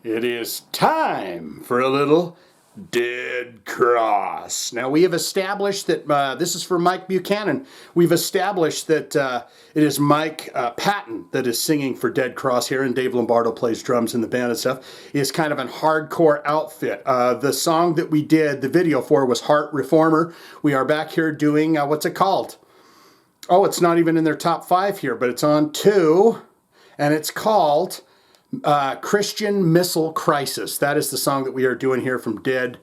It is time for a little Dead Cross. Now we have established that, this is for Mike Buchanan, we've established that it is Mike Patton that is singing for Dead Cross here, and Dave Lombardo plays drums in the band and stuff. It's kind of a hardcore outfit. The song that we did the video for was Heart Reformer. We are back here doing, what's it called? Oh, it's not even in their top 5 here, but it's on 2, and it's called Christian Missile Crisis. That is the song that we are doing here from Dead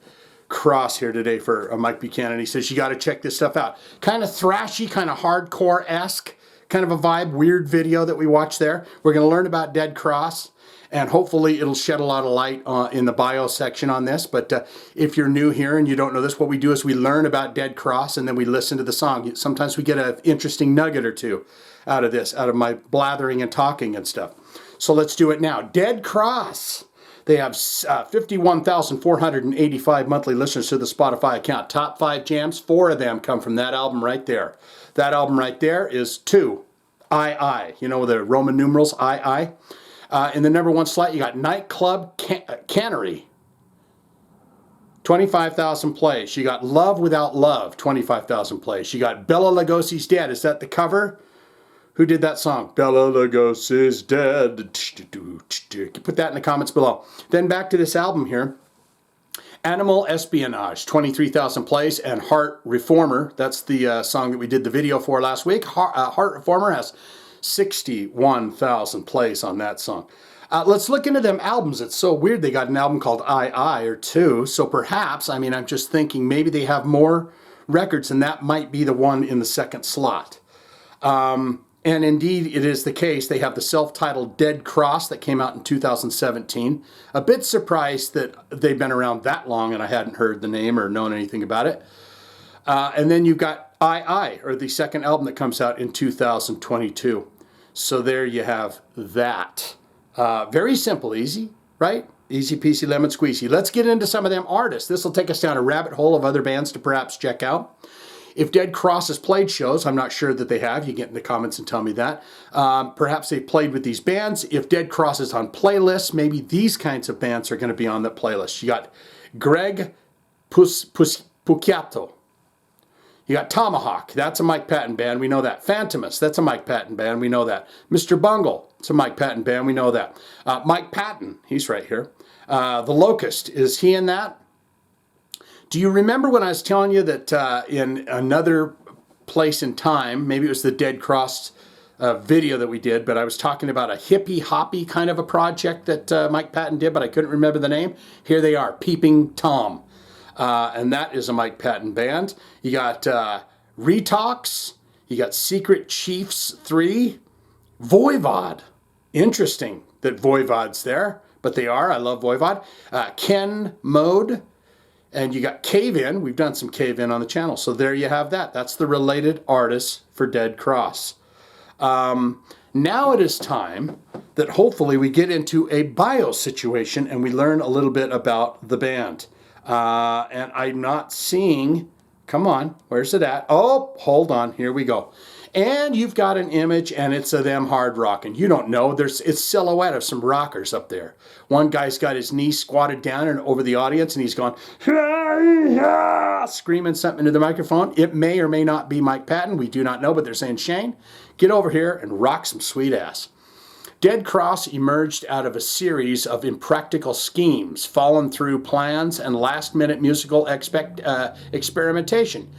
Cross here today for Mike Buchanan. He says you got to check this stuff out. Kind of thrashy, kind of hardcore-esque, kind of a vibe, weird video that we watched there. We're going to learn about Dead Cross, and hopefully it'll shed a lot of light in the bio section on this. But if you're new here and you don't know this, what we do is we learn about Dead Cross and then we listen to the song. Sometimes we get an interesting nugget or two out of this, out of my blathering and talking and stuff. So let's do it now. Dead Cross. They have 51,485 monthly listeners to the Spotify account. Top 5 jams, 4 of them come from that album right there. That album right there is 2, I. You know the Roman numerals, I. In the number 1 slot, you got Nightclub Cannery. 25,000 plays. You got Love Without Love, 25,000 plays. You got Bela Lugosi's Dead. Is that the cover? Who did that song? Bela Lugosi's Dead. Put that in the comments below. Then back to this album here. Animal Espionage, 23,000 plays, and Heart Reformer. That's the song that we did the video for last week. Heart Reformer has 61,000 plays on that song. Let's look into them albums. It's so weird. They got an album called I or 2. So perhaps, I mean, I'm just thinking maybe they have more records, and that might be the one in the second slot. And indeed, it is the case. They have the self-titled Dead Cross that came out in 2017. A bit surprised that they've been around that long and I hadn't heard the name or known anything about it. And then you've got I, or the second album that comes out in 2022. So there you have that. Very simple, easy, right? Easy peasy lemon squeezy. Let's get into some of them artists. This will take us down a rabbit hole of other bands to perhaps check out. If Dead Cross has played shows, I'm not sure that they have. You get in the comments and tell me that. Perhaps they've played with these bands. If Dead Cross is on playlists, maybe these kinds of bands are going to be on that playlist. You got Greg Puciato. You got Tomahawk. That's a Mike Patton band. We know that. Phantomus. That's a Mike Patton band. We know that. Mr. Bungle. It's a Mike Patton band. We know that. Mike Patton. He's right here. The Locust. Is he in that? Do you remember when I was telling you that in another place in time, maybe it was the Dead Cross video that we did, but I was talking about a hippie-hoppy kind of a project that Mike Patton did, but I couldn't remember the name. Here they are, Peeping Tom. And that is a Mike Patton band. You got Retox. You got Secret Chiefs 3. Voivod. Interesting that Voivod's there, but they are. I love Voivod. Ken Mode. And you got Cave In. We've done some Cave In on the channel. So there you have that. That's the related artists for Dead Cross. Now it is time that hopefully we get into a bio situation and we learn a little bit about the band. And I'm not seeing, come on, where's it at? Oh, hold on, here we go. And you've got an image and it's of them hard rocking. You don't know, it's silhouette of some rockers up there. One guy's got his knee squatted down and over the audience and he's going, screaming something into the microphone. It may or may not be Mike Patton. We do not know, but they're saying, Shane, get over here and rock some sweet ass. Dead Cross emerged out of a series of impractical schemes, fallen through plans, and last-minute musical experimentation.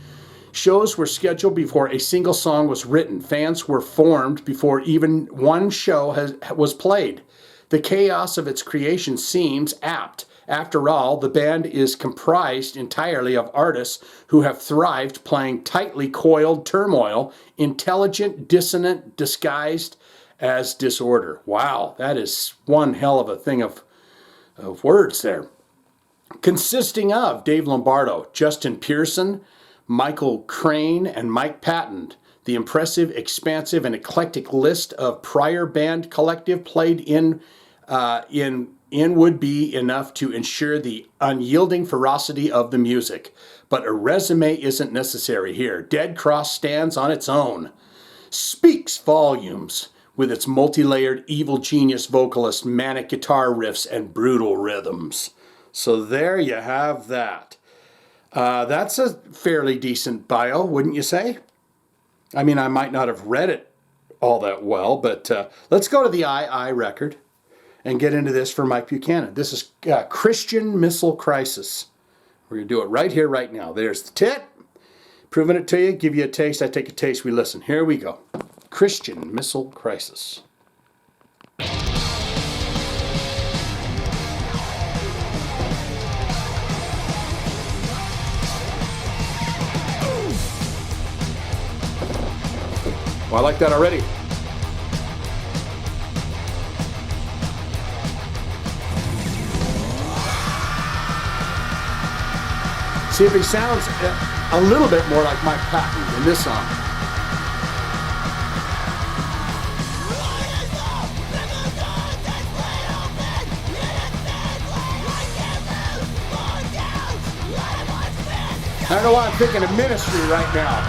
Shows were scheduled before a single song was written. Fans were formed before even one show was played. The chaos of its creation seems apt. After all, the band is comprised entirely of artists who have thrived playing tightly coiled turmoil, intelligent, dissonant, disguised as disorder. Wow, that is one hell of a thing of words there. Consisting of Dave Lombardo, Justin Pearson, Michael Crain, and Mike Patton. The impressive, expansive, and eclectic list of prior band collective played in would be enough to ensure the unyielding ferocity of the music. But a resume isn't necessary here. Dead Cross stands on its own. Speaks volumes with its multi-layered evil genius vocalist, manic guitar riffs, and brutal rhythms. So there you have that. That's a fairly decent bio, wouldn't you say? I mean, I might not have read it all that well, but let's go to the I record and get into this for Mike Buchanan. This is Christian Missile Crisis. We're going to do it right here, right now. There's the tit. Proving it to you, give you a taste. I take a taste, we listen. Here we go. Christian Missile Crisis. Well, I like that already. See if he sounds a little bit more like Mike Patton in this song. I don't know why I'm thinking of Ministry right now.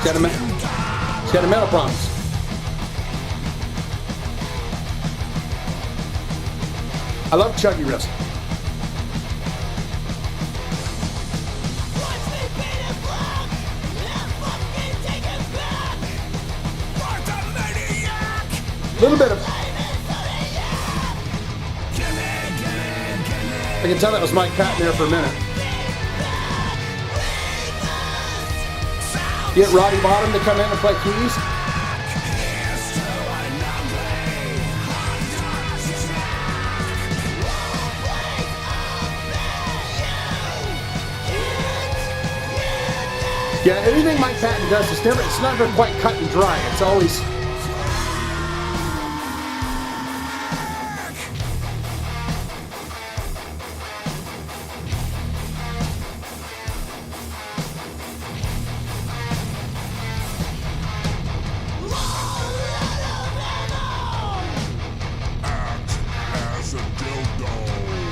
He's got a mental problems. I love chuggy riffs. A little bit of... I can tell that was Mike Patton there for a minute. Get Roddy Bottom to come in and play keys. Yeah, anything Mike Patton does, it's never quite cut and dry. It's always...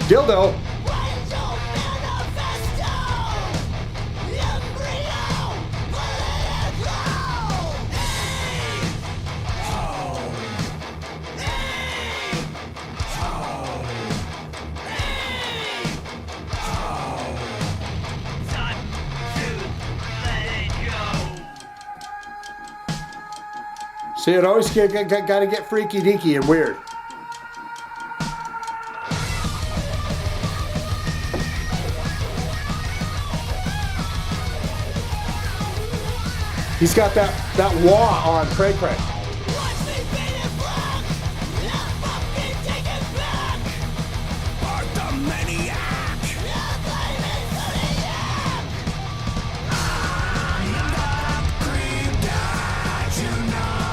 Dildo. See, it always got to get freaky deaky and weird. He's got that wah on Cray Cray.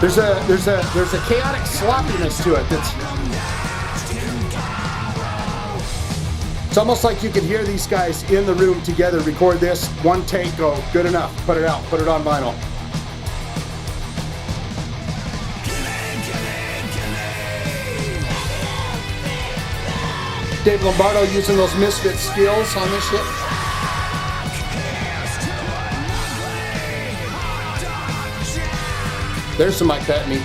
There's a chaotic sloppiness to it it's almost like you can hear these guys in the room together record this, one take, go, good enough, put it out, put it on vinyl. Dave Lombardo using those misfit skills on this shit. There's some Mike Patton.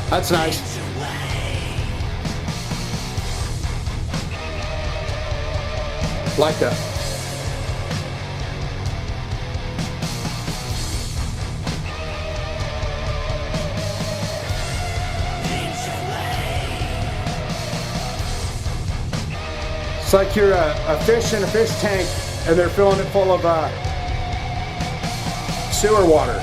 That's nice. Like that. It's like you're a fish in a fish tank and they're filling it full of sewer water.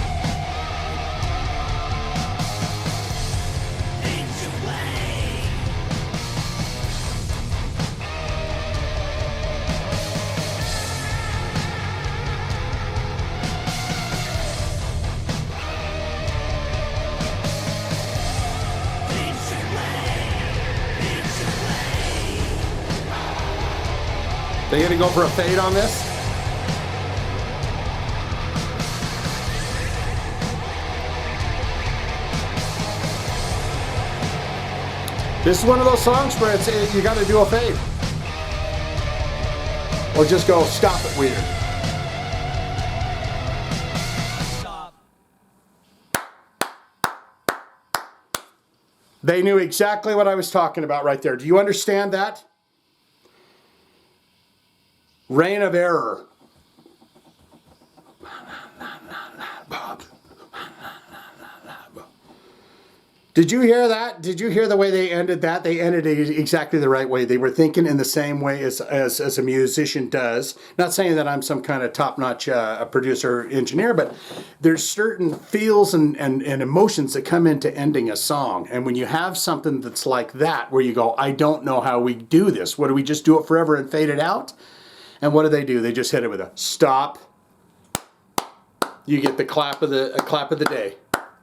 They gonna go for a fade on this? This is one of those songs where you got to do a fade. Or just go stop it weird. Stop. They knew exactly what I was talking about right there. Do you understand that? Reign of error. Did you hear that? Did you hear the way they ended that? They ended it exactly the right way. They were thinking in the same way as a musician does. Not saying that I'm some kind of top-notch producer engineer, but there's certain feels and emotions that come into ending a song. And when you have something that's like that, where you go, I don't know how we do this. What, do we just do it forever and fade it out? And what do? They just hit it with a stop. You get the clap of the day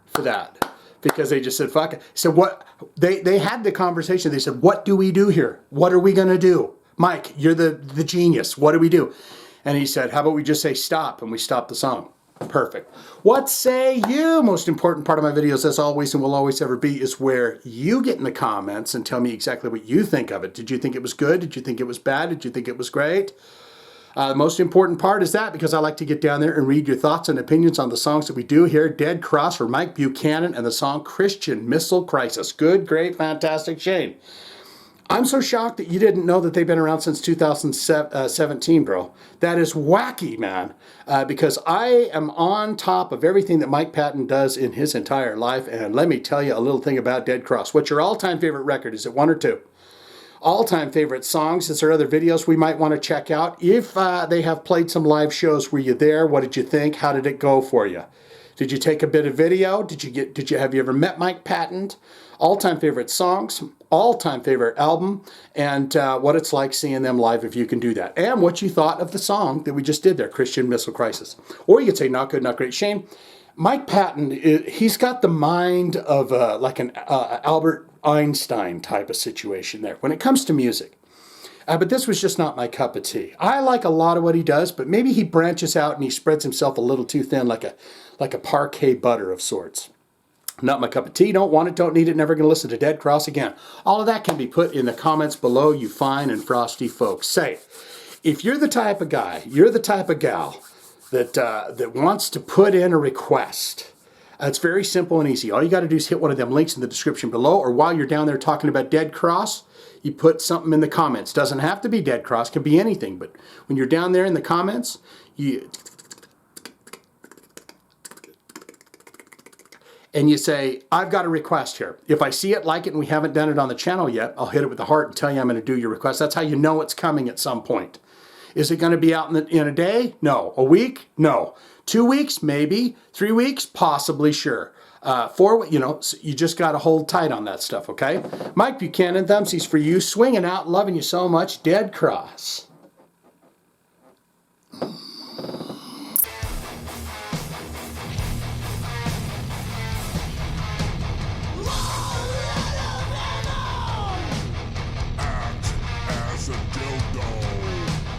for that. Because they just said, fuck it. So what, they had the conversation. They said, what do we do here? What are we going to do? Mike, you're the genius. What do we do? And he said, how about we just say stop? And we stop the song. Perfect. What say you? Most important part of my videos, as always and will always ever be, is where you get in the comments and tell me exactly what you think of it. Did you think it was good? Did you think it was bad? Did you think it was great? The most important part is that, because I like to get down there and read your thoughts and opinions on the songs that we do here. Dead Cross for Mike Buchanan and the song Christian Missile Crisis. Good, great, fantastic, Shane. I'm so shocked that you didn't know that they've been around since 2017, bro. That is wacky, man. Because I am on top of everything that Mike Patton does in his entire life. And let me tell you a little thing about Dead Cross. What's your all-time favorite record? Is it one or two? All-time favorite songs. Is there other videos we might want to check out? If they have played some live shows, were you there? What did you think? How did it go for you? Did you take a bit of video? Have you ever met Mike Patton? All-time favorite songs, all-time favorite album, and what it's like seeing them live if you can do that. And what you thought of the song that we just did there, Christian Missile Crisis. Or you could say not good, not great. Shane, Mike Patton, he's got the mind of like an Albert Einstein type of situation there when it comes to music. But this was just not my cup of tea. I like a lot of what he does, but maybe he branches out and he spreads himself a little too thin, like a parquet butter of sorts. Not my cup of tea, don't want it, don't need it, never going to listen to Dead Cross again. All of that can be put in the comments below, you fine and frosty folks. Say, if you're the type of guy, you're the type of gal that wants to put in a request, it's very simple and easy. All you got to do is hit one of them links in the description below, or while you're down there talking about Dead Cross, you put something in the comments. Doesn't have to be Dead Cross, can be anything, but when you're down there in the comments, and you say, I've got a request here. If I see it, like it, and we haven't done it on the channel yet, I'll hit it with the heart and tell you I'm going to do your request. That's how you know it's coming at some point. Is it going to be out in a day? No. A week? No. 2 weeks? Maybe. 3 weeks? Possibly, sure. 4, so you just got to hold tight on that stuff, okay? Mike Buchanan, thumbsies for you. Swinging out, loving you so much. Dead Cross.